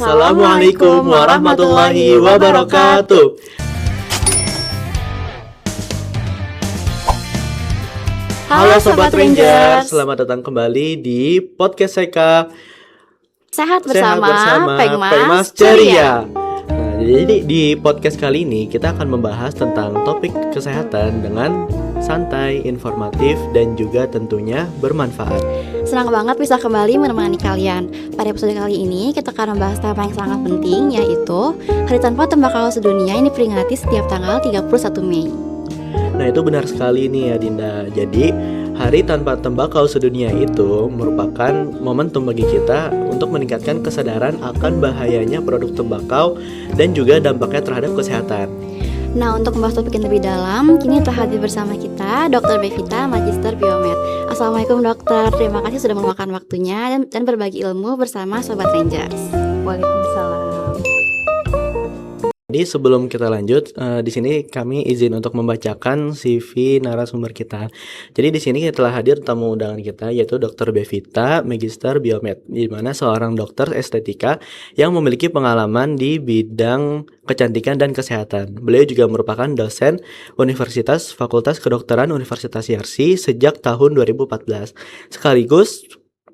Assalamualaikum warahmatullahi wabarakatuh. Halo Sobat Rangers, selamat datang kembali di podcast Seka Sehat bersama Pengmas Ceria. Nah, jadi di podcast kali ini kita akan membahas tentang topik kesehatan dengan santai, informatif, dan juga tentunya bermanfaat. Senang banget bisa kembali menemani kalian. Pada episode kali ini kita akan membahas tema yang sangat penting, yaitu Hari Tanpa Tembakau Sedunia yang diperingati setiap tanggal 31 Mei. Nah, itu benar sekali nih ya Dinda. Jadi Hari Tanpa Tembakau Sedunia itu merupakan momentum bagi kita untuk meningkatkan kesadaran akan bahayanya produk tembakau dan juga dampaknya terhadap kesehatan. Nah, untuk membahas topik yang lebih dalam, kini telah hadir bersama kita Dr. Bevita, Magister Biomed. Assalamualaikum dokter, terima kasih sudah meluangkan waktunya dan berbagi ilmu bersama Sobat Rangers. Waalaikumsalam. Jadi sebelum kita lanjut, di sini kami izin untuk membacakan CV narasumber kita. Jadi di sini telah hadir tamu undangan kita, yaitu Dr. Bevita, Magister Biomed, di mana seorang dokter estetika yang memiliki pengalaman di bidang kecantikan dan kesehatan. Beliau juga merupakan dosen Universitas Fakultas Kedokteran Universitas Yarsi sejak tahun 2014, sekaligus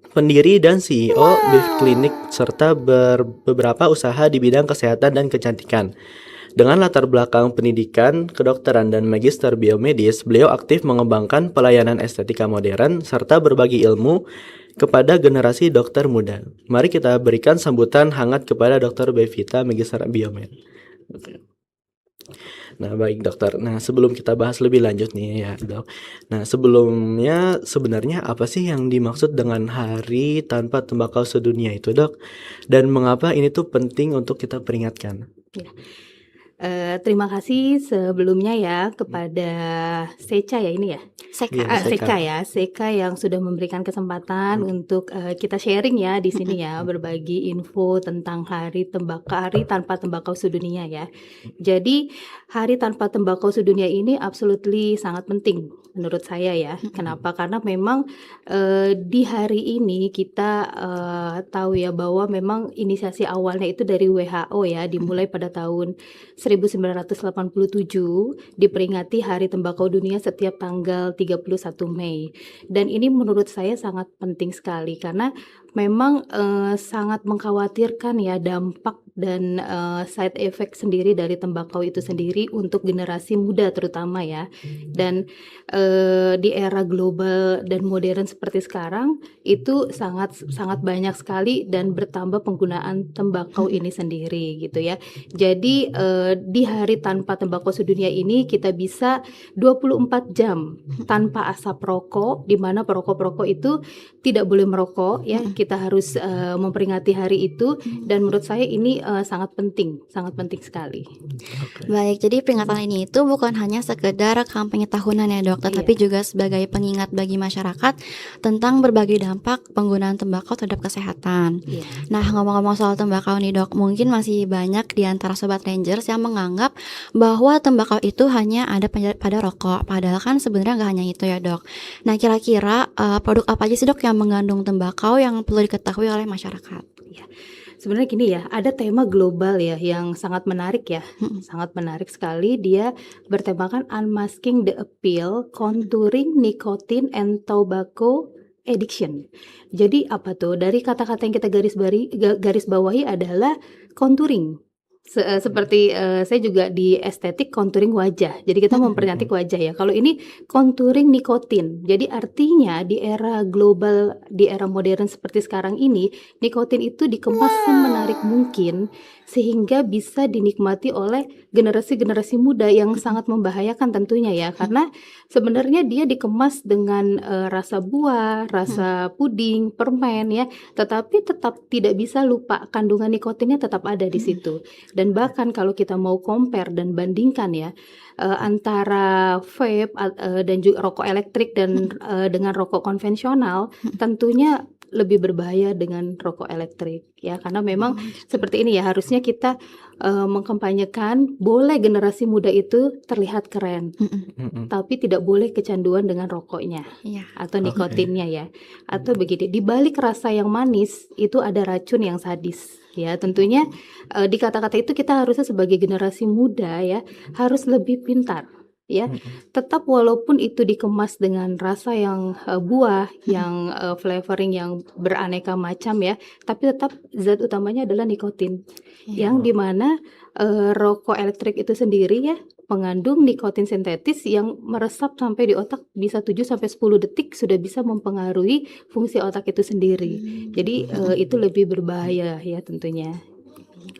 pendiri dan CEO Bev Clinic serta beberapa usaha di bidang kesehatan dan kecantikan. Dengan latar belakang pendidikan, kedokteran, dan magister biomedis, beliau aktif mengembangkan pelayanan estetika modern serta berbagi ilmu kepada generasi dokter muda. Mari kita berikan sambutan hangat kepada Dr. Bevita, Magister Biomed. Nah, baik dokter. Nah, sebelum kita bahas lebih lanjut nih ya dok. Nah, sebelumnya sebenarnya apa sih yang dimaksud dengan Hari Tanpa Tembakau Sedunia itu dok? Dan mengapa ini tuh penting untuk kita peringatkan? Ya. Terima kasih sebelumnya ya kepada Seca ya ini ya. Seka yang sudah memberikan kesempatan untuk kita sharing ya di sini ya, berbagi info tentang Hari Tanpa Tembakau Sedunia ya. Jadi Hari Tanpa Tembakau Sedunia ini absolutely sangat penting menurut saya ya. Kenapa? Karena memang di hari ini kita tahu ya bahwa memang inisiasi awalnya itu dari WHO ya, dimulai pada tahun 1987, diperingati Hari Tembakau Dunia setiap tanggal 31 Mei. Dan ini menurut saya sangat penting sekali karena memang sangat mengkhawatirkan ya dampak dan side effect sendiri dari tembakau itu sendiri untuk generasi muda terutama ya. Dan di era global dan modern seperti sekarang itu sangat banyak sekali dan bertambah penggunaan tembakau ini sendiri gitu ya. Jadi di Hari Tanpa Tembakau Sedunia ini kita bisa 24 jam tanpa asap rokok, di mana perokok-perokok itu tidak boleh merokok ya. Kita harus memperingati hari itu dan menurut saya ini sangat penting sekali. Baik, jadi peringatan ini itu bukan hanya sekedar kampanye tahunan ya dok, tetapi juga sebagai pengingat bagi masyarakat tentang berbagai dampak penggunaan tembakau terhadap kesehatan. Nah, ngomong-ngomong soal tembakau nih dok, mungkin masih banyak di antara Sobat Rangers yang menganggap bahwa tembakau itu hanya ada pada rokok, padahal kan sebenarnya nggak hanya itu ya dok. Nah, kira-kira produk apa aja sih dok yang mengandung tembakau yang perlu diketahui oleh masyarakat? Ya. Sebenarnya gini ya, ada tema global ya yang sangat menarik ya, sangat menarik sekali. Dia bertemakan Unmasking the Appeal, Contouring Nicotine and Tobacco Addiction. Jadi apa tuh? Dari kata-kata yang kita garis bawahi adalah contouring. Seperti saya juga di estetik contouring wajah. Jadi kita mempercantik wajah ya. Kalau ini contouring nikotin. Jadi artinya di era global, di era modern seperti sekarang ini, nikotin itu dikemas semenarik mungkin sehingga bisa dinikmati oleh generasi-generasi muda yang sangat membahayakan tentunya ya. Karena sebenarnya dia dikemas dengan rasa buah, rasa puding, permen ya, tetapi tetap tidak bisa lupa kandungan nikotinnya tetap ada di situ. Dan bahkan kalau kita mau compare dan bandingkan ya antara vape dan juga rokok elektrik dan dengan rokok konvensional, tentunya lebih berbahaya dengan rokok elektrik ya, karena memang Gitu. seperti ini ya, harusnya kita mengkampanyekan boleh generasi muda itu terlihat keren, Mhm. tapi tidak boleh kecanduan dengan rokoknya Iya. atau Oke. nikotinnya ya. Atau begini, di balik rasa yang manis itu ada racun yang sadis. Ya, tentunya di kata-kata itu kita harusnya sebagai generasi muda ya harus lebih pintar ya. Mhm. Tetap walaupun itu dikemas dengan rasa yang buah, yang flavoring yang beraneka macam ya, tapi tetap zat utamanya adalah nikotin. Iya. Yang dimana rokok elektrik itu sendiri ya mengandung nikotin sintetis yang meresap sampai di otak bisa 7 sampai 10 detik sudah bisa mempengaruhi fungsi otak itu sendiri. Jadi itu lebih berbahaya ya tentunya.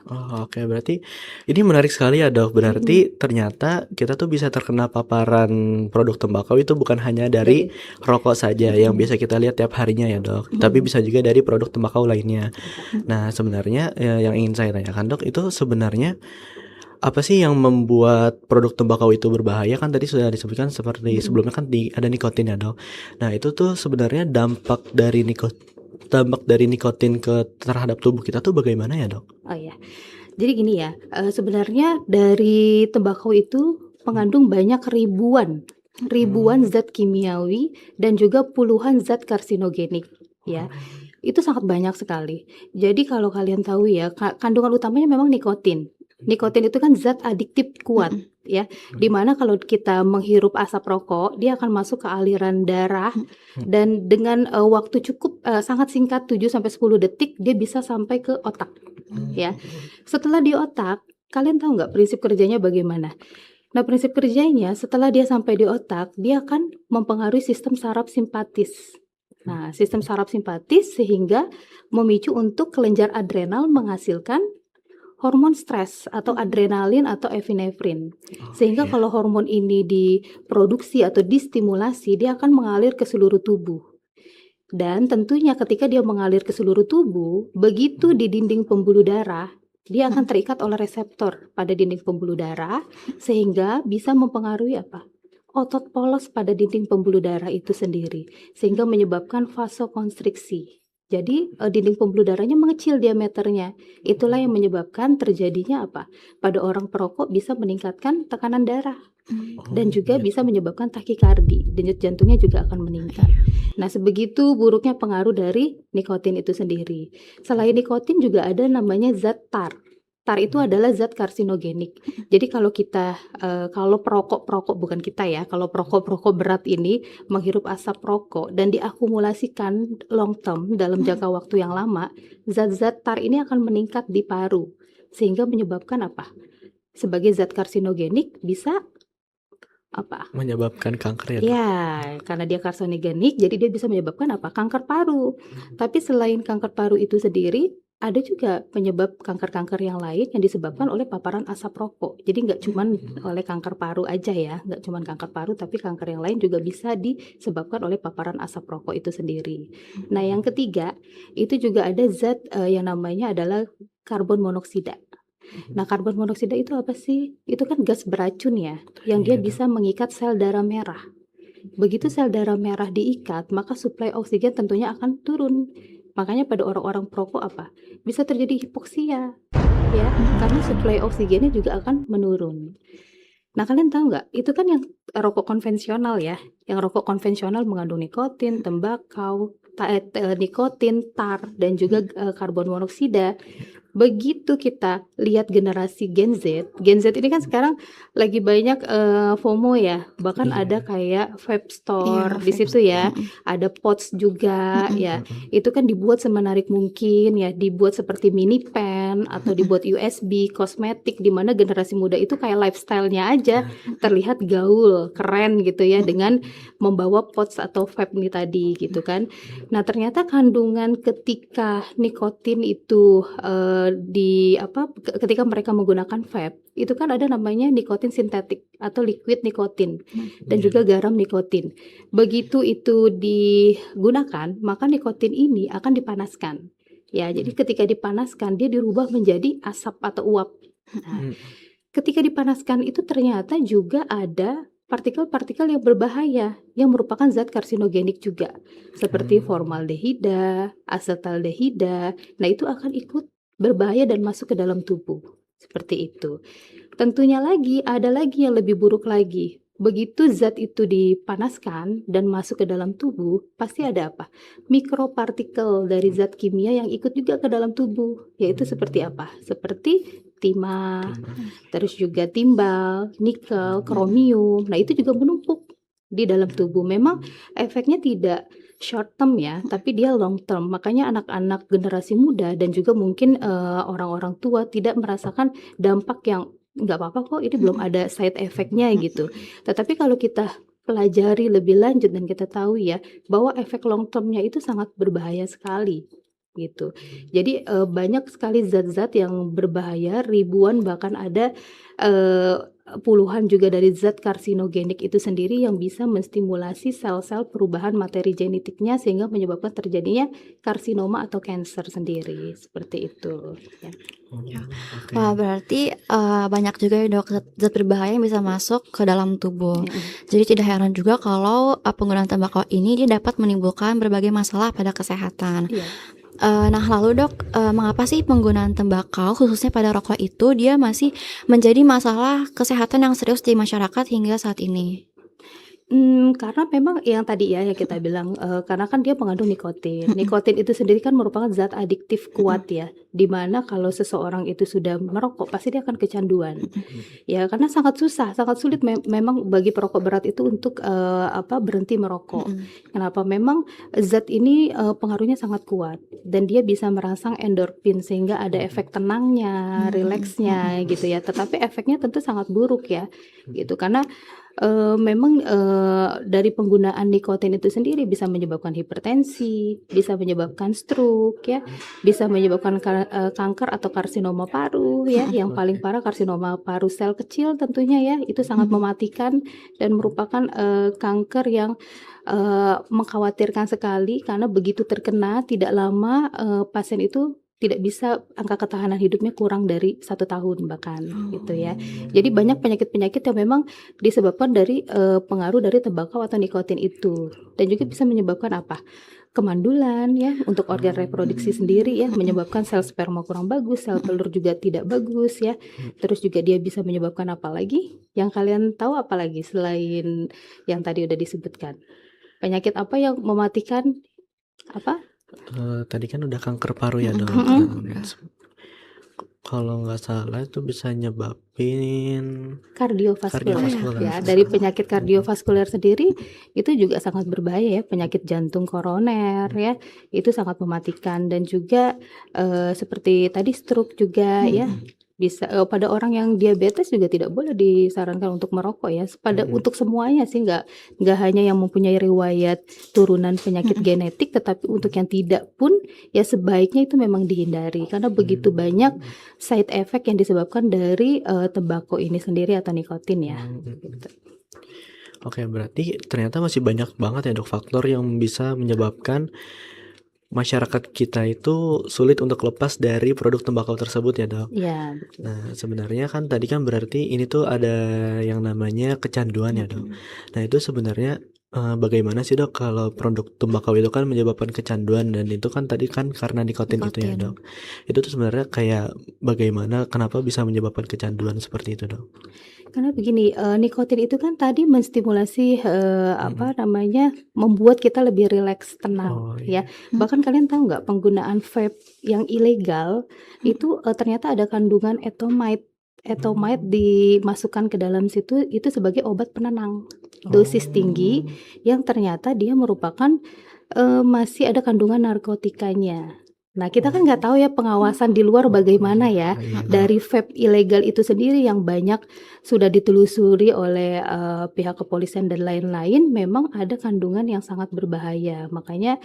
Oh, oke, berarti ini menarik sekali ya, Dok. Berarti ternyata kita tuh bisa terkena paparan produk tembakau itu bukan hanya dari Dari rokok saja yang biasa kita lihat tiap harinya ya, Dok. Tapi bisa juga dari produk tembakau lainnya. Nah, sebenarnya yang ingin saya tanyakan, Dok, itu sebenarnya apa sih yang membuat produk tembakau itu berbahaya? Kan tadi sudah disebutkan seperti sebelumnya kan ada nikotin ya, Dok. Nah, itu tuh sebenarnya dampak dari nikotin terhadap tubuh kita tuh bagaimana ya, Dok? Oh ya. Jadi gini ya, sebenarnya dari tembakau itu mengandung banyak ribuan zat kimiawi dan juga puluhan zat karsinogenik ya. Itu sangat banyak sekali. Jadi kalau kalian tahu ya, kandungan utamanya memang nikotin. Nikotin itu kan zat adiktif kuat ya. Dimana kalau kita menghirup asap rokok, dia akan masuk ke aliran darah dan dengan waktu cukup sangat singkat 7 sampai 10 detik dia bisa sampai ke otak ya. Setelah di otak, kalian tahu nggak prinsip kerjanya bagaimana? Nah, prinsip kerjanya setelah dia sampai di otak, dia akan mempengaruhi sistem saraf simpatis. Nah, sistem saraf simpatis sehingga memicu untuk kelenjar adrenal menghasilkan hormon stres atau adrenalin atau epinefrin. Sehingga Iya. kalau hormon ini diproduksi atau distimulasi, dia akan mengalir ke seluruh tubuh. Dan tentunya ketika dia mengalir ke seluruh tubuh, begitu di dinding pembuluh darah, dia akan terikat oleh reseptor pada dinding pembuluh darah sehingga bisa mempengaruhi apa? Otot polos pada dinding pembuluh darah itu sendiri sehingga menyebabkan vasokonstriksi. Jadi dinding pembuluh darahnya mengecil diameternya. Itulah yang menyebabkan terjadinya apa? Pada orang perokok bisa meningkatkan tekanan darah dan juga bisa menyebabkan takikardi, denyut jantungnya juga akan meningkat. Nah, sebegitu buruknya pengaruh dari nikotin itu sendiri. Selain nikotin juga ada namanya zat tar. Tar itu adalah zat karsinogenik. Jadi kalau kita, kalau perokok bukan kita ya, kalau perokok berat ini menghirup asap rokok dan diakumulasikan long term dalam jangka waktu yang lama, zat-zat tar ini akan meningkat di paru sehingga menyebabkan apa? Sebagai zat karsinogenik bisa apa? Menyebabkan kanker ya, Dok? Ya, karena dia karsinogenik, jadi dia bisa menyebabkan apa? Kanker paru. Tapi selain kanker paru itu sendiri, ada juga penyebab kanker-kanker yang lain yang disebabkan oleh paparan asap rokok. Jadi nggak cuman oleh kanker paru aja ya, nggak cuman kanker paru, tapi kanker yang lain juga bisa disebabkan oleh paparan asap rokok itu sendiri. Nah, yang ketiga, itu juga ada zat yang namanya adalah karbon monoksida. Nah, karbon monoksida itu apa sih? Itu kan gas beracun ya, yang dia Iya, Dok. bisa mengikat sel darah merah. Begitu sel darah merah diikat, maka suplai oksigen tentunya akan turun. Makanya pada orang-orang perokok apa? Bisa terjadi hipoksia, ya, karena suplai oksigennya juga akan menurun. Nah, kalian tahu nggak? Itu kan yang rokok konvensional ya. Yang rokok konvensional mengandung nikotin, tembakau, nikotin, tar, dan juga karbon monoksida. Begitu kita lihat generasi Gen Z ini kan sekarang lagi banyak FOMO ya, bahkan Iya. ada kayak vape Iya, store di vape situ ya, ada pods juga ya. Itu kan dibuat semenarik mungkin ya, dibuat seperti mini pen atau dibuat USB, kosmetik, di mana generasi muda itu kayak lifestyle-nya aja terlihat gaul, keren gitu ya dengan membawa pods atau vape ini tadi gitu kan. Nah, ternyata kandungan ketika nikotin itu ketika mereka menggunakan vape itu kan ada namanya nikotin sintetik atau liquid nikotin dan juga garam nikotin. Begitu itu digunakan, maka nikotin ini akan dipanaskan. Ya, jadi ketika dipanaskan dia dirubah menjadi asap atau uap. Nah, ketika dipanaskan itu ternyata juga ada partikel-partikel yang berbahaya yang merupakan zat karsinogenik juga seperti formaldehida, asetaldehida. Nah, itu akan ikut berbahaya dan masuk ke dalam tubuh. Seperti itu. Tentunya lagi ada lagi yang lebih buruk lagi. Begitu zat itu dipanaskan dan masuk ke dalam tubuh, pasti ada apa? Mikropartikel dari zat kimia yang ikut juga ke dalam tubuh, yaitu seperti apa? Seperti timah, terus juga timbal, nikel, kromium. Nah, itu juga menumpuk di dalam tubuh. Memang efeknya tidak short term ya, tapi dia long term. Makanya anak-anak generasi muda dan juga mungkin orang-orang tua tidak merasakan dampak yang nggak apa-apa kok, ini belum ada side effect-nya gitu. Tetapi kalau kita pelajari lebih lanjut dan kita tahu ya bahwa efek long term-nya itu sangat berbahaya sekali gitu. Jadi banyak sekali zat-zat yang berbahaya, ribuan bahkan ada puluhan juga dari zat karsinogenik itu sendiri yang bisa menstimulasi sel-sel perubahan materi genetiknya sehingga menyebabkan terjadinya karsinoma atau kanker sendiri, seperti itu ya. Wah, berarti banyak juga ya dok zat berbahaya yang bisa masuk ke dalam tubuh. Jadi tidak heran juga kalau penggunaan tembakau ini dia dapat menimbulkan berbagai masalah pada kesehatan. Nah, lalu dok, mengapa sih penggunaan tembakau khususnya pada rokok itu dia masih menjadi masalah kesehatan yang serius di masyarakat hingga saat ini? Karena memang yang tadi ya yang kita bilang, karena kan dia mengandung nikotin. Nikotin itu sendiri kan merupakan zat adiktif kuat ya, di mana kalau seseorang itu sudah merokok pasti dia akan kecanduan. Ya karena sangat susah, sangat sulit memang bagi perokok berat itu untuk berhenti merokok. Kenapa? Memang zat ini pengaruhnya sangat kuat dan dia bisa merangsang endorfin sehingga ada efek tenangnya, rileksnya gitu ya. Tetapi efeknya tentu sangat buruk ya, gitu. Karena memang dari penggunaan nikotin itu sendiri bisa menyebabkan hipertensi, bisa menyebabkan stroke ya, bisa menyebabkan kanker atau karsinoma paru ya, yang paling parah karsinoma paru sel kecil tentunya ya, itu sangat mematikan dan merupakan kanker yang mengkhawatirkan sekali karena begitu terkena tidak lama pasien itu tidak bisa, angka ketahanan hidupnya kurang dari 1 tahun bahkan gitu ya. Jadi banyak penyakit-penyakit yang memang disebabkan dari pengaruh dari tembakau atau nikotin itu, dan juga bisa menyebabkan apa? Kemandulan ya untuk organ reproduksi sendiri ya, menyebabkan sel sperma kurang bagus, sel telur juga tidak bagus ya. Terus juga dia bisa menyebabkan apa lagi? Yang kalian tahu apa lagi selain yang tadi udah disebutkan? Penyakit apa yang mematikan apa? Tadi kan udah kanker paru ya dok. Kalau nggak salah itu bisa nyebabin kardiovaskuler ya. Dari penyakit kardiovaskuler sendiri itu juga sangat berbahaya ya, penyakit jantung koroner ya, itu sangat mematikan. Dan juga seperti tadi stroke juga ya, bisa pada orang yang diabetes juga tidak boleh disarankan untuk merokok ya. Untuk semuanya sih, nggak hanya yang mempunyai riwayat turunan penyakit genetik, tetapi untuk yang tidak pun ya sebaiknya itu memang dihindari karena begitu banyak side effect yang disebabkan dari tembakau ini sendiri atau nikotin ya. Gitu. Oke, berarti ternyata masih banyak banget ya dok faktor yang bisa menyebabkan masyarakat kita itu sulit untuk lepas dari produk tembakau tersebut ya dok. Iya, betul. Nah sebenarnya kan tadi kan berarti ini tuh ada yang namanya kecanduan ya dok. Nah itu sebenarnya bagaimana sih dok kalau produk tembakau itu kan menyebabkan kecanduan, dan itu kan tadi kan karena nikotin itu ya dok. Itu tuh sebenarnya kayak bagaimana, kenapa bisa menyebabkan kecanduan seperti itu dok? Karena begini, nikotin itu kan tadi menstimulasi membuat kita lebih rileks, tenang ya. Bahkan kalian tahu nggak penggunaan vape yang ilegal itu ternyata ada kandungan etomide. Etomide dimasukkan ke dalam situ itu sebagai obat penenang dosis tinggi yang ternyata dia merupakan masih ada kandungan narkotikanya. Nah kita kan nggak tahu ya pengawasan di luar bagaimana ya. Dari vape ilegal itu sendiri yang banyak sudah ditelusuri oleh pihak kepolisian dan lain-lain, memang ada kandungan yang sangat berbahaya. Makanya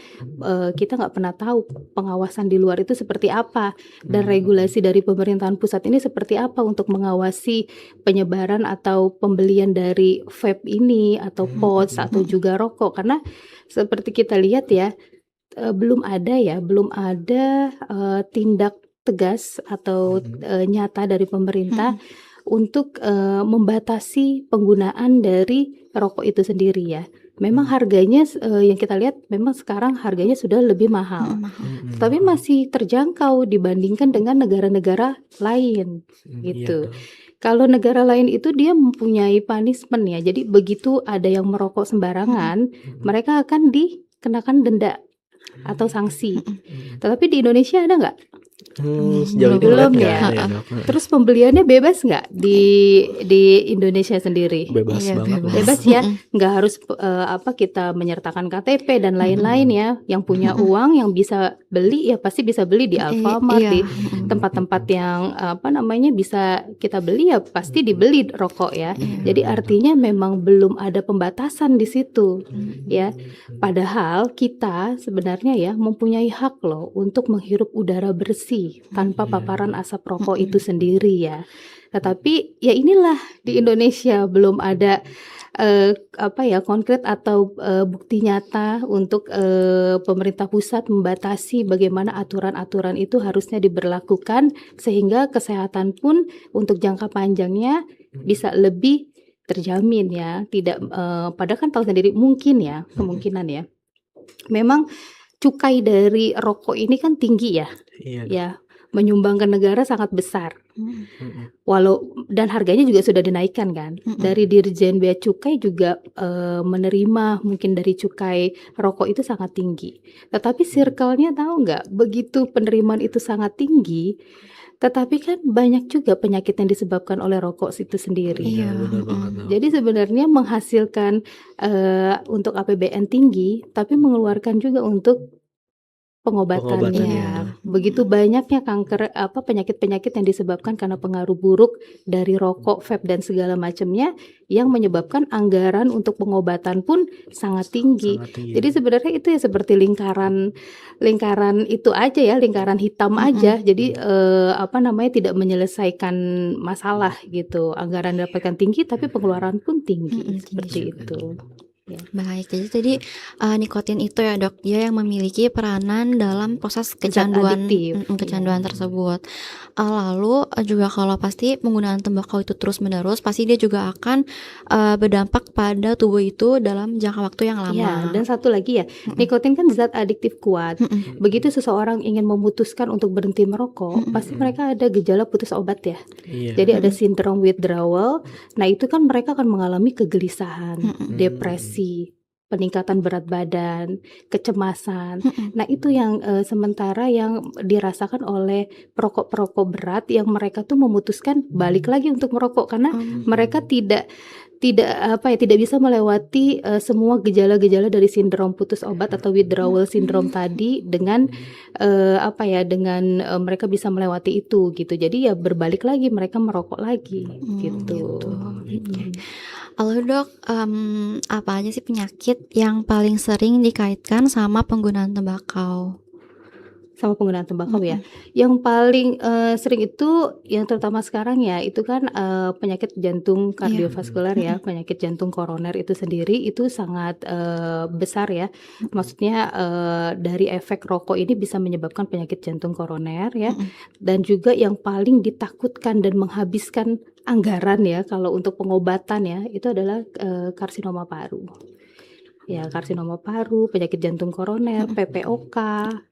kita nggak pernah tahu pengawasan di luar itu seperti apa, dan regulasi dari pemerintahan pusat ini seperti apa untuk mengawasi penyebaran atau pembelian dari vape ini atau pods atau juga rokok. Karena seperti kita lihat ya, belum ada tindak tegas atau nyata dari pemerintah untuk membatasi penggunaan dari rokok itu sendiri ya. Memang harganya yang kita lihat memang sekarang harganya sudah lebih mahal, mahal. tapi masih terjangkau dibandingkan dengan negara-negara lain Iya gitu. dok. Kalau negara lain itu dia mempunyai punishment ya. Jadi begitu ada yang merokok sembarangan, mereka akan dikenakan denda atau sanksi. Tetapi di Indonesia ada nggak? Sejauh ini Belum ngeliat nggak ya. ada ya dok. Terus pembeliannya bebas nggak di Indonesia sendiri? Bebas Iya, banget. bebas. Bebas ya, nggak harus kita menyertakan KTP dan lain-lain ya. Yang punya uang yang bisa beli ya pasti bisa beli di Alfamart, Iya. di tempat-tempat yang bisa kita beli ya pasti dibeli rokok ya. Jadi artinya memang belum ada pembatasan di situ ya. Padahal kita sebenarnya ya mempunyai hak loh untuk menghirup udara bersih tanpa paparan asap rokok itu sendiri ya. Tetapi ya inilah di Indonesia belum ada konkret atau bukti nyata untuk pemerintah pusat membatasi bagaimana aturan-aturan itu harusnya diberlakukan sehingga kesehatan pun untuk jangka panjangnya bisa lebih terjamin ya. Tidak padahal kan tahu sendiri mungkin ya, kemungkinan ya. Memang cukai dari rokok ini kan tinggi ya. Iya dok. Ya, menyumbangkan negara sangat besar. Dan harganya juga sudah dinaikkan kan. Dari Dirjen Bea Cukai juga menerima mungkin dari cukai rokok itu sangat tinggi. Tetapi circle-nya tahu nggak, begitu penerimaan itu sangat tinggi, tetapi kan banyak juga penyakit yang disebabkan oleh rokok itu sendiri. Iya benar banget dok. Jadi sebenarnya menghasilkan untuk APBN tinggi, tapi mengeluarkan juga untuk pengobatannya. Pengobatannya, Begitu banyaknya kanker penyakit-penyakit yang disebabkan karena pengaruh buruk dari rokok, vape dan segala macamnya yang menyebabkan anggaran untuk pengobatan pun sangat tinggi. Sangat tinggi. Jadi sebenarnya itu ya seperti lingkaran itu aja ya, lingkaran hitam aja. Jadi tidak menyelesaikan masalah gitu. Anggaran dapatkan tinggi tapi pengeluaran pun tinggi seperti itu. Ya. Baik, jadi tadi nikotin itu ya dok, dia yang memiliki peranan dalam proses kecanduan kecanduan tersebut. Lalu juga kalau pasti penggunaan tembakau itu terus menerus, pasti dia juga akan berdampak pada tubuh itu dalam jangka waktu yang lama. Ya, dan satu lagi ya, nikotin kan zat adiktif kuat. Begitu seseorang ingin memutuskan untuk berhenti merokok, pasti mereka ada gejala putus obat ya. Iya. Jadi ada sindrom withdrawal. Nah itu kan mereka akan mengalami kegelisahan, depresi, peningkatan berat badan, kecemasan. Nah itu yang sementara yang dirasakan oleh perokok-perokok berat yang mereka tuh memutuskan balik lagi untuk merokok karena mereka tidak bisa melewati semua gejala-gejala dari sindrom putus obat atau withdrawal syndrome tadi dengan mereka bisa melewati itu gitu. Jadi ya berbalik lagi mereka merokok lagi gitu. Lalu dok, apa aja sih penyakit yang paling sering dikaitkan sama penggunaan tembakau? Sama penggunaan tembakau ya. Yang paling sering itu yang terutama sekarang ya itu kan penyakit jantung kardiovaskular ya, penyakit jantung koroner itu sendiri itu sangat besar ya. Maksudnya dari efek rokok ini bisa menyebabkan penyakit jantung koroner ya. Dan juga yang paling ditakutkan dan menghabiskan anggaran ya kalau untuk pengobatan ya itu adalah karsinoma paru. Ya, karsinoma paru, penyakit jantung koroner, PPOK,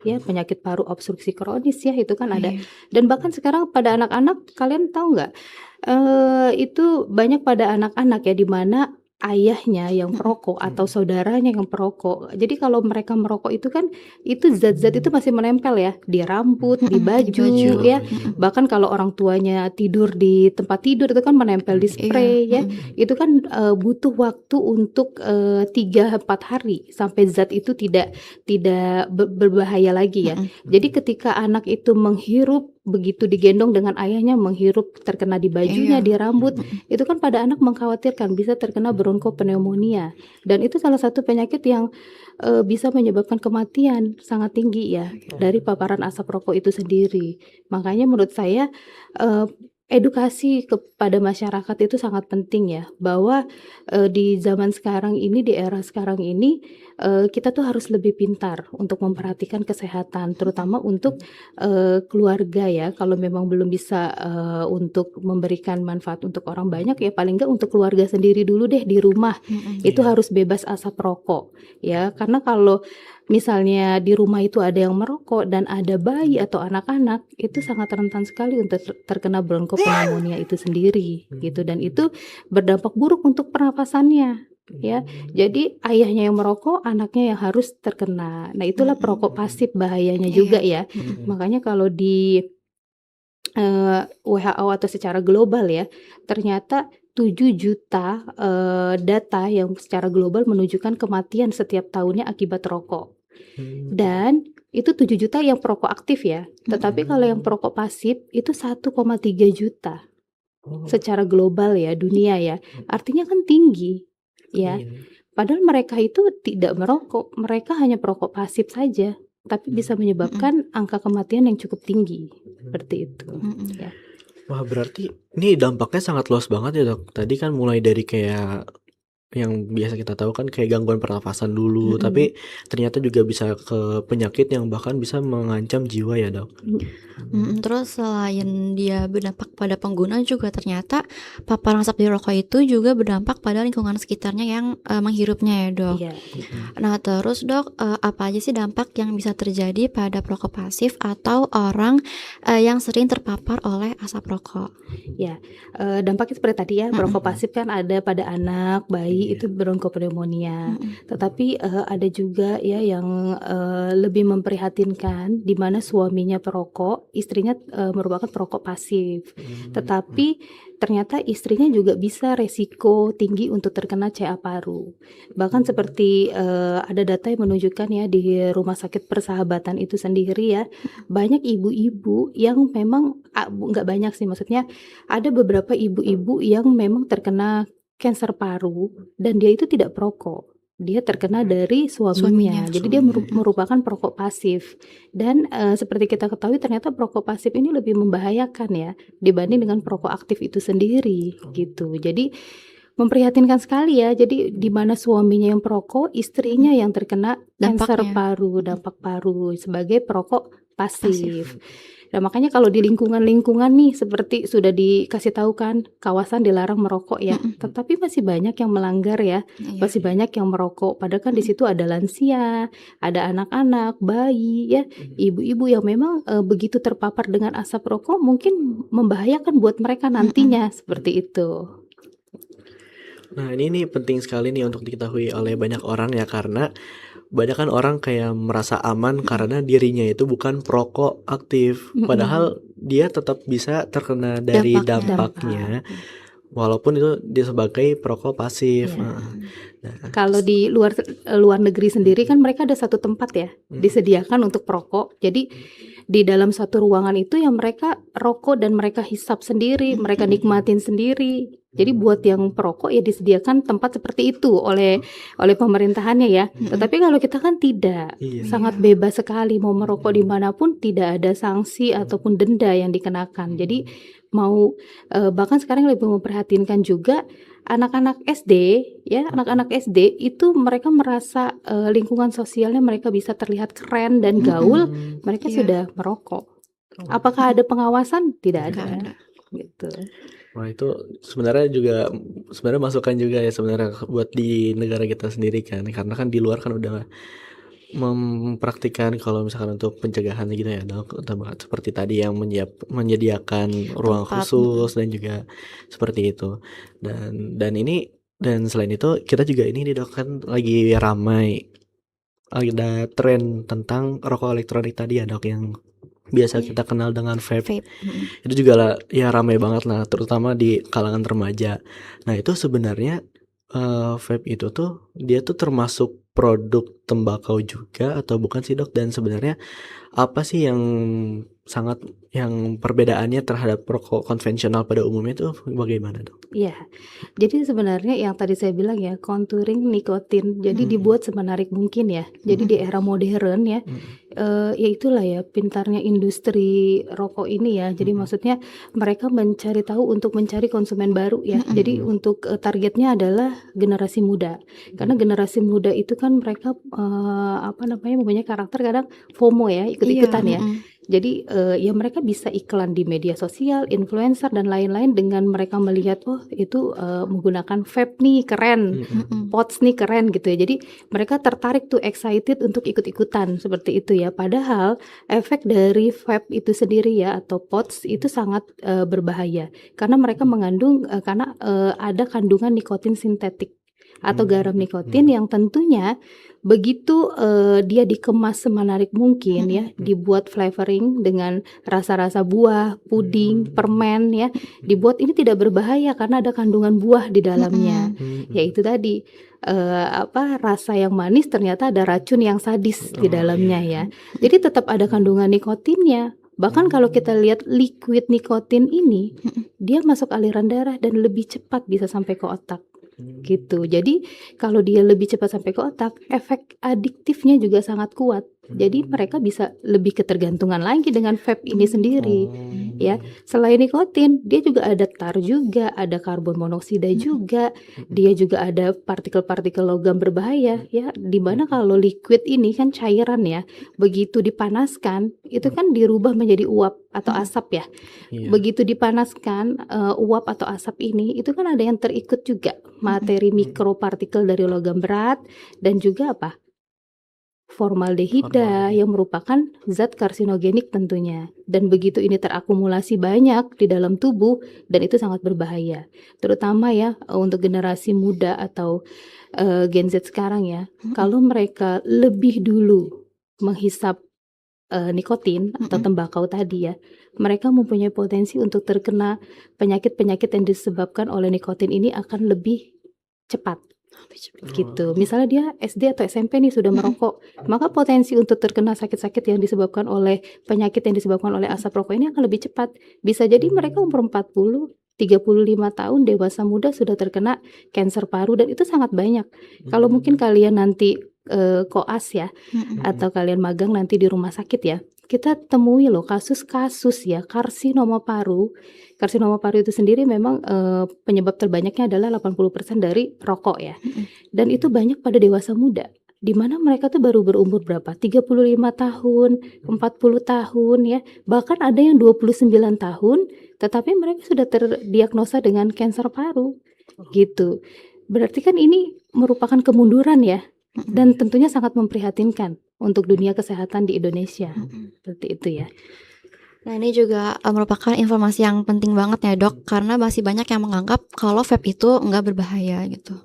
ya penyakit paru obstruksi kronis ya itu kan ada. Dan bahkan sekarang pada anak-anak kalian tahu nggak? Itu banyak pada anak-anak ya di mana ayahnya yang perokok atau saudaranya yang perokok. Jadi kalau mereka merokok itu kan itu zat-zat itu masih menempel ya di rambut, di baju ya. Bahkan kalau orang tuanya tidur di tempat tidur itu kan menempel di spray ya. Itu kan butuh waktu untuk 3-4 hari sampai zat itu tidak berbahaya lagi ya. Jadi ketika anak itu menghirup begitu digendong dengan ayahnya menghirup terkena di bajunya, di rambut, itu kan pada anak mengkhawatirkan bisa terkena bronchopneumonia dan itu salah satu penyakit yang bisa menyebabkan kematian sangat tinggi ya dari paparan asap rokok itu sendiri. Makanya menurut saya edukasi kepada masyarakat itu sangat penting ya bahwa di zaman sekarang ini, di era sekarang ini kita tuh harus lebih pintar untuk memperhatikan kesehatan, terutama untuk keluarga ya. Kalau memang belum bisa untuk memberikan manfaat untuk orang banyak, ya paling nggak untuk keluarga sendiri dulu deh di rumah. Itu Iya. harus bebas asap rokok ya, karena kalau misalnya di rumah itu ada yang merokok dan ada bayi atau anak-anak, itu sangat rentan sekali untuk terkena bronkopneumonia itu sendiri gitu, dan itu berdampak buruk untuk pernapasannya ya. Jadi ayahnya yang merokok, anaknya yang harus terkena. Nah, itulah perokok pasif bahayanya juga ya. Makanya kalau di WHO atau secara global ya, ternyata 7 juta data yang secara global menunjukkan kematian setiap tahunnya akibat rokok. Dan itu 7 juta yang perokok aktif ya. Tetapi kalau yang perokok pasif itu 1,3 juta secara global ya, dunia ya. Artinya kan tinggi ya. Iya. Padahal mereka itu tidak merokok, mereka hanya perokok pasif saja, tapi bisa menyebabkan angka kematian yang cukup tinggi. Seperti itu. Ya. Wah, berarti ini dampaknya sangat luas banget ya, Dok. Tadi kan mulai dari kayak yang biasa kita tahu kan kayak gangguan pernafasan dulu, tapi ternyata juga bisa ke penyakit yang bahkan bisa mengancam jiwa ya, Dok. Terus selain dia berdampak pada pengguna, juga ternyata paparan asap di rokok itu juga berdampak pada lingkungan sekitarnya yang menghirupnya ya, Dok. Iya. Nah, terus Dok, apa aja sih dampak yang bisa terjadi pada perokok pasif atau orang yang sering terpapar oleh asap rokok? Ya, dampaknya seperti tadi ya, perokok pasif kan ada pada anak, bayi, itu bronkopneumonia. Tetapi ada juga ya yang lebih memprihatinkan, di mana suaminya perokok, istrinya merupakan perokok pasif. Tetapi ternyata istrinya juga bisa resiko tinggi untuk terkena CA paru. Bahkan seperti ada data yang menunjukkan ya di Rumah Sakit Persahabatan itu sendiri ya, banyak ibu-ibu yang memang nggak banyak sih, maksudnya ada beberapa ibu-ibu yang memang terkena kanker paru dan dia itu tidak perokok. Dia terkena dari suaminya. Jadi dia merupakan perokok pasif. Dan seperti kita ketahui ternyata perokok pasif ini lebih membahayakan ya dibanding dengan perokok aktif itu sendiri gitu. Jadi memprihatinkan sekali ya. Jadi di mana suaminya yang perokok, istrinya yang terkena kanker paru, dampak paru sebagai perokok pasif. Nah, makanya kalau di lingkungan-lingkungan nih seperti sudah dikasih tahu kan kawasan dilarang merokok ya, tetapi masih banyak yang melanggar ya, masih banyak yang merokok. Padahal kan di situ ada lansia, ada anak-anak, bayi ya, ibu-ibu yang memang begitu terpapar dengan asap rokok mungkin membahayakan buat mereka nantinya seperti itu. Nah, ini penting sekali nih untuk diketahui oleh banyak orang ya, karena banyak kan orang kayak merasa aman karena dirinya itu bukan perokok aktif, padahal dia tetap bisa terkena dari dampaknya walaupun itu dia sebagai perokok pasif. Nah, kalau di luar negeri sendiri kan mereka ada satu tempat ya disediakan untuk perokok. Jadi di dalam satu ruangan itu yang mereka rokok dan mereka hisap sendiri, mereka nikmatin sendiri. Jadi buat yang perokok ya disediakan tempat seperti itu oleh pemerintahannya ya. Tetapi kalau kita kan tidak, sangat bebas sekali, mau merokok dimanapun tidak ada sanksi ataupun denda yang dikenakan. Jadi mau bahkan sekarang lebih memperhatinkan juga anak-anak SD ya, anak-anak SD itu mereka merasa lingkungan sosialnya mereka bisa terlihat keren dan gaul, mereka sudah merokok. Apakah ada pengawasan? Tidak ada. Gitu. Wah, itu sebenarnya masukan juga ya sebenarnya buat di negara kita sendiri kan, karena kan di luar kan udah mempraktikkan kalau misalkan untuk pencegahan gitu ya, Dok, seperti tadi yang menyediakan ruang khusus dan juga seperti itu. Dan selain itu kita juga ini nih, Dok, kan lagi ramai ada tren tentang rokok elektronik tadi ya, Dok, yang biasa kita kenal dengan vape. Itu juga lah ya ramai banget lah, terutama di kalangan remaja. Nah, itu sebenarnya vape itu tuh dia tuh termasuk produk tembakau juga atau bukan sih, Dok? Dan sebenarnya apa sih yang sangat yang perbedaannya terhadap rokok konvensional pada umumnya itu bagaimana, Dok? Iya, jadi sebenarnya yang tadi saya bilang ya, contouring nikotin, jadi dibuat semenarik mungkin ya. Jadi di era modern ya, ya itulah ya pintarnya industri rokok ini ya. Jadi maksudnya mereka mencari tahu untuk mencari konsumen baru ya. Jadi untuk targetnya adalah generasi muda. Karena generasi muda itu kan mereka mempunyai karakter kadang FOMO ya, ikut-ikutan ya. Jadi ya mereka bisa iklan di media sosial, influencer dan lain-lain dengan mereka melihat itu menggunakan vape nih keren, pods nih keren gitu ya. Jadi mereka tertarik tuh excited untuk ikut-ikutan seperti itu ya. Padahal efek dari vape itu sendiri ya atau pods itu sangat berbahaya karena mereka mengandung karena ada kandungan nikotin sintetik atau garam nikotin yang tentunya begitu dia dikemas semenarik mungkin ya, dibuat flavoring dengan rasa-rasa buah, puding, permen ya, dibuat ini tidak berbahaya karena ada kandungan buah di dalamnya. Yaitu tadi rasa yang manis ternyata ada racun yang sadis di dalamnya ya. Jadi tetap ada kandungan nikotinnya. Bahkan kalau kita lihat liquid nikotin ini, dia masuk aliran darah dan lebih cepat bisa sampai ke otak. Gitu. Jadi kalau dia lebih cepat sampai ke otak, efek adiktifnya juga sangat kuat. Jadi mereka bisa lebih ketergantungan lagi dengan vape ini sendiri. Ya, selain nikotin, dia juga ada tar juga, ada karbon monoksida juga, dia juga ada partikel-partikel logam berbahaya ya. Dimana kalau liquid ini kan cairan ya, begitu dipanaskan itu kan dirubah menjadi uap atau asap ya. Begitu dipanaskan uap atau asap ini itu kan ada yang terikut juga materi mikropartikel dari logam berat dan juga formaldehida yang merupakan zat karsinogenik tentunya. Dan begitu ini terakumulasi banyak di dalam tubuh dan itu sangat berbahaya. Terutama ya untuk generasi muda atau Gen Z sekarang ya. Kalau mereka lebih dulu menghisap nikotin atau tembakau tadi ya, mereka mempunyai potensi untuk terkena penyakit-penyakit yang disebabkan oleh nikotin ini akan lebih cepat. Gitu. Misalnya dia SD atau SMP nih sudah merokok, maka potensi untuk terkena sakit-sakit yang disebabkan oleh penyakit yang disebabkan oleh asap rokok ini akan lebih cepat. Bisa jadi mereka umur 40, 35 tahun dewasa muda sudah terkena kanker paru dan itu sangat banyak. Kalau mungkin kalian nanti koas ya atau kalian magang nanti di rumah sakit ya, kita temui loh kasus-kasus ya karsinoma paru. Karsinoma paru itu sendiri memang penyebab terbanyaknya adalah 80% dari rokok ya. Dan itu banyak pada dewasa muda. Di mana mereka tuh baru berumur berapa? 35 tahun, 40 tahun ya. Bahkan ada yang 29 tahun, tetapi mereka sudah terdiagnosa dengan kanker paru. Gitu. Berarti kan ini merupakan kemunduran ya. Dan tentunya sangat memprihatinkan untuk dunia kesehatan di Indonesia. Seperti itu ya. Nah ini juga merupakan informasi yang penting banget ya dok, karena masih banyak yang menganggap kalau vape itu nggak berbahaya gitu.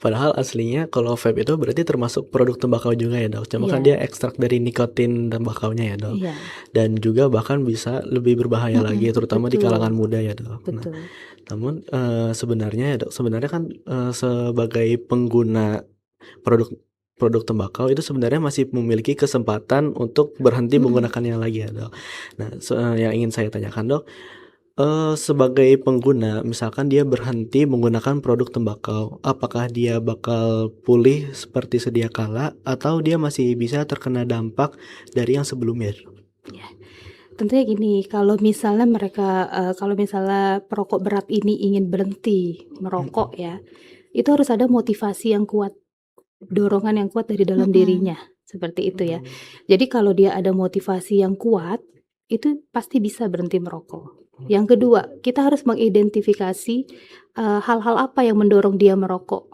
Padahal aslinya kalau vape itu berarti termasuk produk tembakau juga ya dok. Cuma kan dia ekstrak dari nikotin tembakaunya ya dok. Dan juga bahkan bisa lebih berbahaya lagi, terutama di kalangan muda ya dok. Betul. Nah, namun sebenarnya ya dok, sebenarnya kan sebagai pengguna produk tembakau itu sebenarnya masih memiliki kesempatan untuk berhenti menggunakannya lagi ya dok. Nah, yang ingin saya tanyakan dok, sebagai pengguna misalkan dia berhenti menggunakan produk tembakau, apakah dia bakal pulih seperti sedia kala atau dia masih bisa terkena dampak dari yang sebelumnya? Ya. Tentunya gini, kalau misalnya perokok berat ini ingin berhenti merokok ya, itu harus ada motivasi yang kuat. Dorongan yang kuat dari dalam dirinya, seperti itu ya. Jadi kalau dia ada motivasi yang kuat, itu pasti bisa berhenti merokok. Yang kedua, kita harus mengidentifikasi hal-hal apa yang mendorong dia merokok.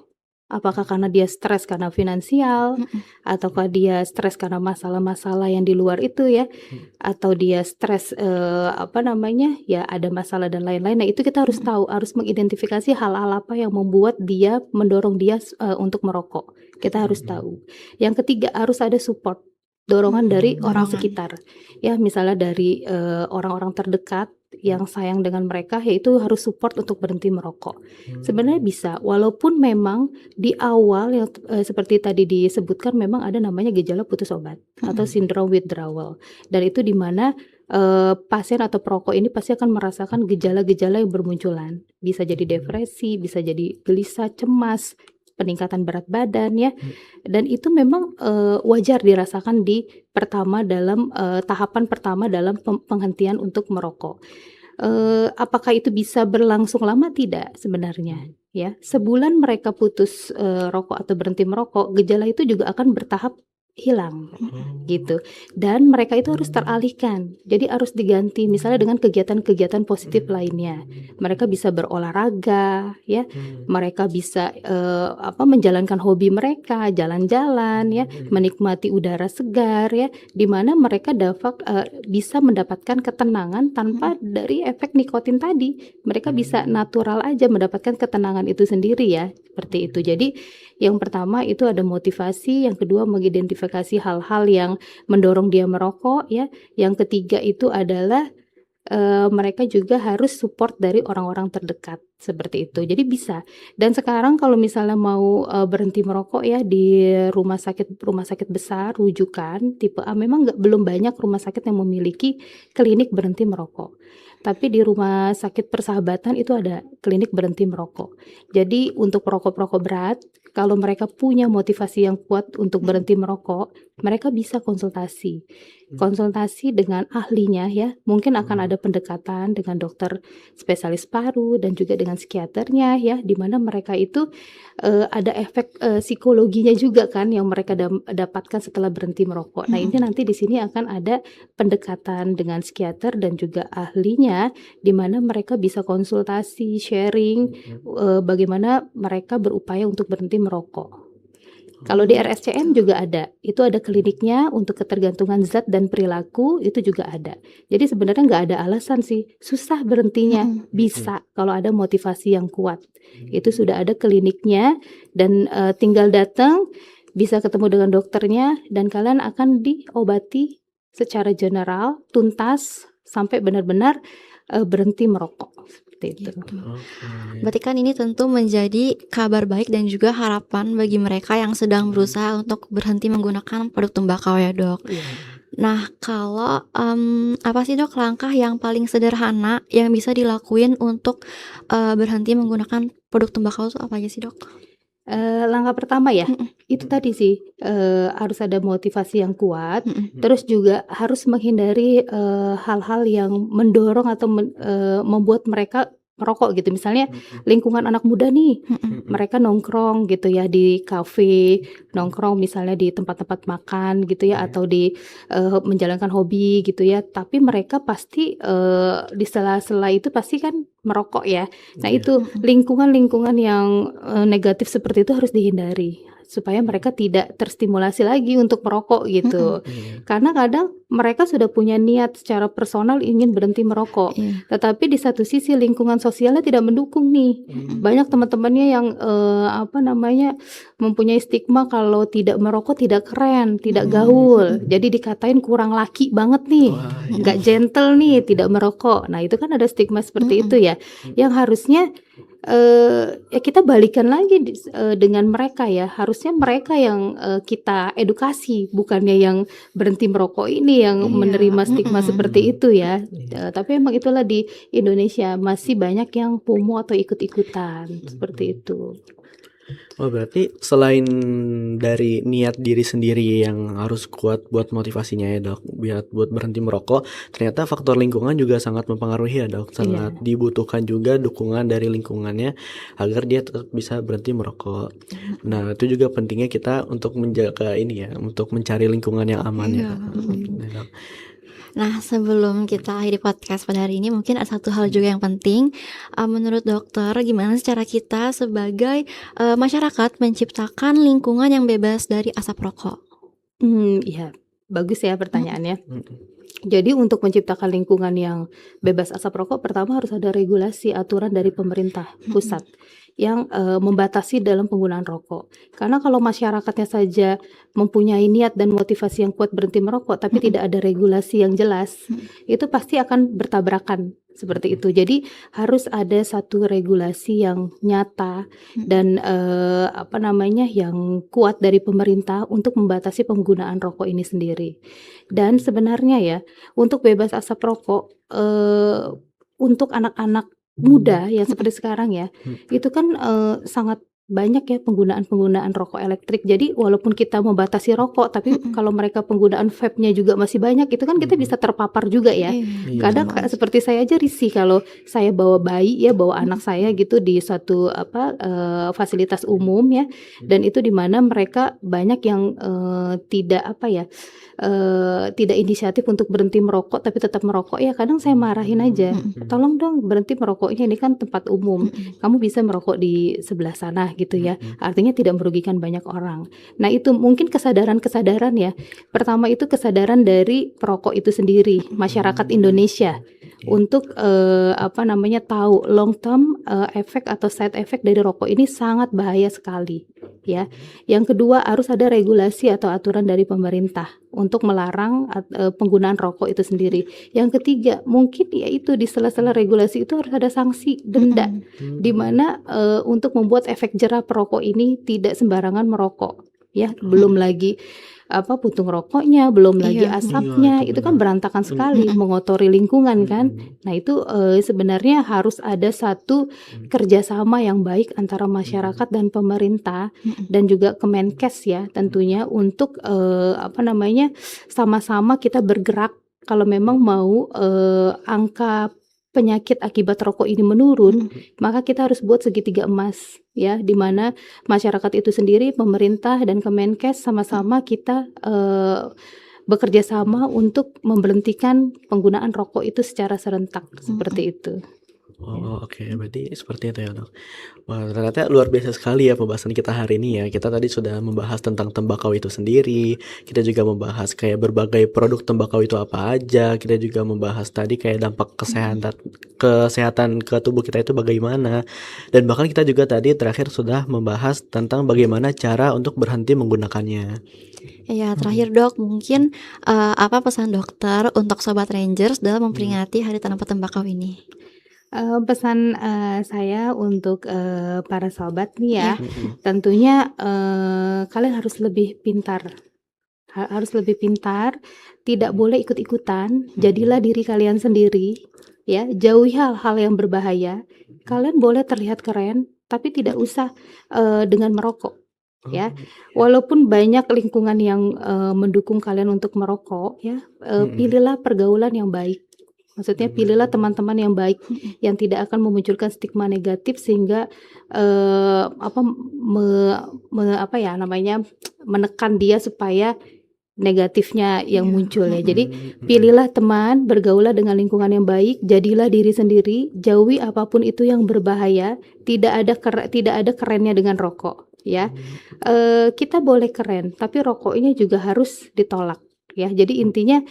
Apakah karena dia stres karena finansial, ataukah dia stres karena masalah-masalah yang di luar itu ya, atau dia stres ya ada masalah dan lain-lain. Nah itu kita harus tahu, harus mengidentifikasi hal-hal apa yang membuat dia mendorong dia untuk merokok. Kita harus tahu. Yang ketiga harus ada support, dorongan dari orang sekitar. Ya misalnya dari orang-orang terdekat yang sayang dengan mereka, yaitu harus support untuk berhenti merokok. Sebenarnya bisa, walaupun memang di awal yang seperti tadi disebutkan memang ada namanya gejala putus obat atau sindrom withdrawal. Dan itu di mana pasien atau perokok ini pasti akan merasakan gejala-gejala yang bermunculan. Bisa jadi depresi, bisa jadi gelisah, cemas, peningkatan berat badan ya. Dan itu memang wajar dirasakan di tahapan pertama dalam penghentian untuk merokok. Apakah itu bisa berlangsung lama? Tidak sebenarnya ya. Sebulan mereka putus rokok atau berhenti merokok, gejala itu juga akan bertahap hilang gitu. Dan mereka itu harus teralihkan. Jadi harus diganti misalnya dengan kegiatan-kegiatan positif lainnya. Mereka bisa berolahraga ya. Mereka bisa menjalankan hobi mereka, jalan-jalan ya, menikmati udara segar ya, di mana mereka bisa mendapatkan ketenangan tanpa dari efek nikotin tadi. Mereka bisa natural aja mendapatkan ketenangan itu sendiri ya, seperti itu. Jadi yang pertama itu ada motivasi, yang kedua mengidentifikasi hal-hal yang mendorong dia merokok ya. Yang ketiga itu adalah mereka juga harus support dari orang-orang terdekat seperti itu. Jadi bisa. Dan sekarang kalau misalnya mau berhenti merokok ya di rumah sakit besar rujukan tipe A, memang belum banyak rumah sakit yang memiliki klinik berhenti merokok. Tapi di rumah sakit persahabatan itu ada klinik berhenti merokok. Jadi untuk perokok-perokok berat, kalau mereka punya motivasi yang kuat untuk berhenti merokok, mereka bisa konsultasi dengan ahlinya ya. Mungkin akan ada pendekatan dengan dokter spesialis paru dan juga dengan psikiaternya ya, di mana mereka itu ada efek psikologinya juga kan yang mereka dapatkan setelah berhenti merokok. Nah, ini nanti di sini akan ada pendekatan dengan psikiater dan juga ahlinya, di mana mereka bisa konsultasi, sharing bagaimana mereka berupaya untuk berhenti merokok. Kalau di RSCM juga ada, itu ada kliniknya untuk ketergantungan zat dan perilaku, itu juga ada. Jadi sebenarnya nggak ada alasan sih, susah berhentinya, bisa kalau ada motivasi yang kuat. Itu sudah ada kliniknya dan tinggal datang, bisa ketemu dengan dokternya dan kalian akan diobati secara general, tuntas sampai benar-benar berhenti merokok. Itu. Berarti kan ini tentu menjadi kabar baik dan juga harapan bagi mereka yang sedang berusaha untuk berhenti menggunakan produk tembakau ya dok. Nah kalau apa sih dok langkah yang paling sederhana yang bisa dilakuin untuk berhenti menggunakan produk tembakau itu apa aja sih dok? Langkah pertama ya, itu tadi sih harus ada motivasi yang kuat, terus juga harus menghindari hal-hal yang mendorong atau membuat mereka merokok gitu. Misalnya lingkungan anak muda nih, mereka nongkrong gitu ya di kafe, nongkrong misalnya di tempat-tempat makan gitu ya, atau di menjalankan hobi gitu ya. Tapi mereka pasti di sela-sela itu pasti kan merokok ya. Nah itu lingkungan-lingkungan yang negatif seperti itu harus dihindari supaya mereka tidak terstimulasi lagi untuk merokok gitu. Karena kadang mereka sudah punya niat secara personal ingin berhenti merokok, tetapi di satu sisi lingkungan sosialnya tidak mendukung nih. Banyak teman-temannya yang mempunyai stigma kalau tidak merokok tidak keren, tidak gaul. Jadi dikatain kurang laki banget nih, nggak gentle nih, tidak merokok. Nah itu kan ada stigma seperti itu ya, yang harusnya ya kita balikan lagi dengan mereka ya. Harusnya mereka yang kita edukasi, bukannya yang berhenti merokok ini yang menerima stigma seperti itu ya. Tapi emang itulah di Indonesia masih banyak yang FOMO atau ikut-ikutan seperti itu. Oh berarti selain dari niat diri sendiri yang harus kuat buat motivasinya ya dok, buat berhenti merokok, ternyata faktor lingkungan juga sangat mempengaruhi ya dok, sangat dibutuhkan juga dukungan dari lingkungannya agar dia tetap bisa berhenti merokok. Nah itu juga pentingnya kita untuk menjaga ini ya, untuk mencari lingkungan yang aman ya dok. Nah sebelum kita akhiri podcast pada hari ini, mungkin ada satu hal juga yang penting. Menurut dokter, gimana cara kita sebagai masyarakat menciptakan lingkungan yang bebas dari asap rokok? Iya, bagus ya pertanyaannya. Jadi untuk menciptakan lingkungan yang bebas asap rokok, pertama harus ada regulasi aturan dari pemerintah pusat. yang membatasi dalam penggunaan rokok. Karena kalau masyarakatnya saja mempunyai niat dan motivasi yang kuat berhenti merokok, tapi tidak ada regulasi yang jelas, itu pasti akan bertabrakan seperti itu. Jadi harus ada satu regulasi yang nyata dan yang kuat dari pemerintah untuk membatasi penggunaan rokok ini sendiri. Dan sebenarnya ya, untuk bebas asap rokok untuk anak-anak muda yang seperti sekarang ya, itu kan sangat banyak ya penggunaan rokok elektrik. Jadi walaupun kita membatasi rokok, tapi kalau mereka penggunaan vape-nya juga masih banyak, itu kan kita bisa terpapar juga ya. Kadang seperti saya aja risih kalau saya bawa bayi ya, bawa anak saya gitu di suatu fasilitas umum ya, dan itu di mana mereka banyak yang tidak inisiatif untuk berhenti merokok tapi tetap merokok ya. Kadang saya marahin aja, tolong dong berhenti merokoknya, ini kan tempat umum, kamu bisa merokok di sebelah sana gitu ya, artinya tidak merugikan banyak orang. Nah itu mungkin kesadaran ya, pertama itu kesadaran dari perokok itu sendiri, masyarakat Indonesia untuk tahu long term efek atau side effect dari rokok ini sangat bahaya sekali ya. Yang kedua, harus ada regulasi atau aturan dari pemerintah untuk melarang penggunaan rokok itu sendiri. Yang ketiga, mungkin yaitu di sela-sela regulasi itu harus ada sanksi denda, di mana untuk membuat efek jerah perokok ini tidak sembarangan merokok ya. Belum lagi puntung rokoknya, belum lagi asapnya, itu kan berantakan sekali, mengotori lingkungan kan. Nah itu sebenarnya harus ada satu kerjasama yang baik antara masyarakat dan pemerintah dan juga Kemenkes ya tentunya, untuk sama-sama kita bergerak kalau memang mau angka penyakit akibat rokok ini menurun, maka kita harus buat segitiga emas ya, di mana masyarakat itu sendiri, pemerintah dan Kemenkes sama-sama kita bekerja sama untuk memberhentikan penggunaan rokok itu secara serentak seperti itu. Oh oke, berarti seperti itu ya dok. Wah ternyata luar biasa sekali ya pembahasan kita hari ini ya. Kita tadi sudah membahas tentang tembakau itu sendiri, kita juga membahas kayak berbagai produk tembakau itu apa aja, kita juga membahas tadi kayak dampak kesehatan ke tubuh kita itu bagaimana, dan bahkan kita juga tadi terakhir sudah membahas tentang bagaimana cara untuk berhenti menggunakannya. Ya terakhir dok, mungkin apa pesan dokter untuk Sobat Rangers dalam memperingati Hari Tanpa Tembakau ini? Pesan saya untuk para sobat nih ya, tentunya kalian harus lebih pintar, tidak boleh ikut-ikutan, jadilah diri kalian sendiri ya, jauhi hal-hal yang berbahaya. Kalian boleh terlihat keren, tapi tidak usah dengan merokok ya. Walaupun banyak lingkungan yang mendukung kalian untuk merokok ya, pilihlah pergaulan yang baik. Maksudnya pilihlah teman-teman yang baik, yang tidak akan memunculkan stigma negatif sehingga menekan dia supaya negatifnya yang muncul ya. Jadi pilihlah teman, bergaulah dengan lingkungan yang baik, jadilah diri sendiri, jauhi apapun itu yang berbahaya. Tidak ada kerennya dengan rokok ya. Kita boleh keren, tapi rokoknya juga harus ditolak ya. Jadi intinya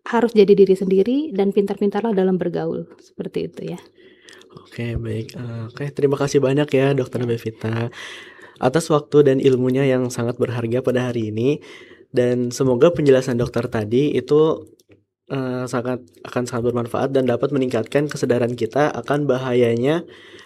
harus jadi diri sendiri dan pintar-pintarlah dalam bergaul, seperti itu ya. Oke baik, terima kasih banyak ya Dokter Bevita atas waktu dan ilmunya yang sangat berharga pada hari ini, dan semoga penjelasan dokter tadi itu akan sangat bermanfaat dan dapat meningkatkan kesadaran kita akan bahayanya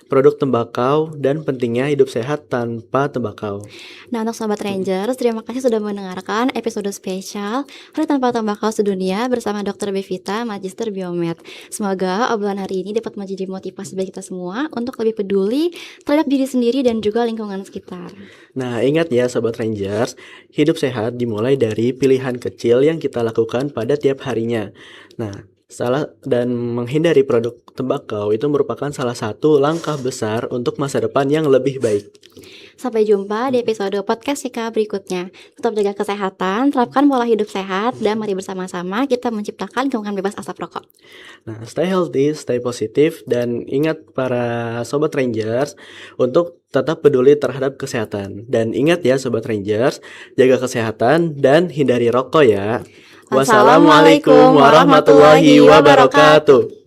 produk tembakau dan pentingnya hidup sehat tanpa tembakau. Nah untuk Sobat Rangers, terima kasih sudah mendengarkan episode spesial Hari Tanpa Tembakau Sedunia bersama Dr. Bevita, Magister Biomed. Semoga obrolan hari ini dapat menjadi motivasi bagi kita semua untuk lebih peduli terhadap diri sendiri dan juga lingkungan sekitar. Nah ingat ya Sobat Rangers, hidup sehat dimulai dari pilihan kecil yang kita lakukan pada tiap harinya. Nah dan menghindari produk tembakau itu merupakan salah satu langkah besar untuk masa depan yang lebih baik. Sampai jumpa di episode podcast YK berikutnya. Tetap jaga kesehatan, terapkan pola hidup sehat, dan mari bersama-sama kita menciptakan lingkungan bebas asap rokok. Nah, stay healthy, stay positif, dan ingat para Sobat Rangers untuk tetap peduli terhadap kesehatan. Dan ingat ya Sobat Rangers, jaga kesehatan dan hindari rokok ya. Wassalamualaikum warahmatullahi wabarakatuh.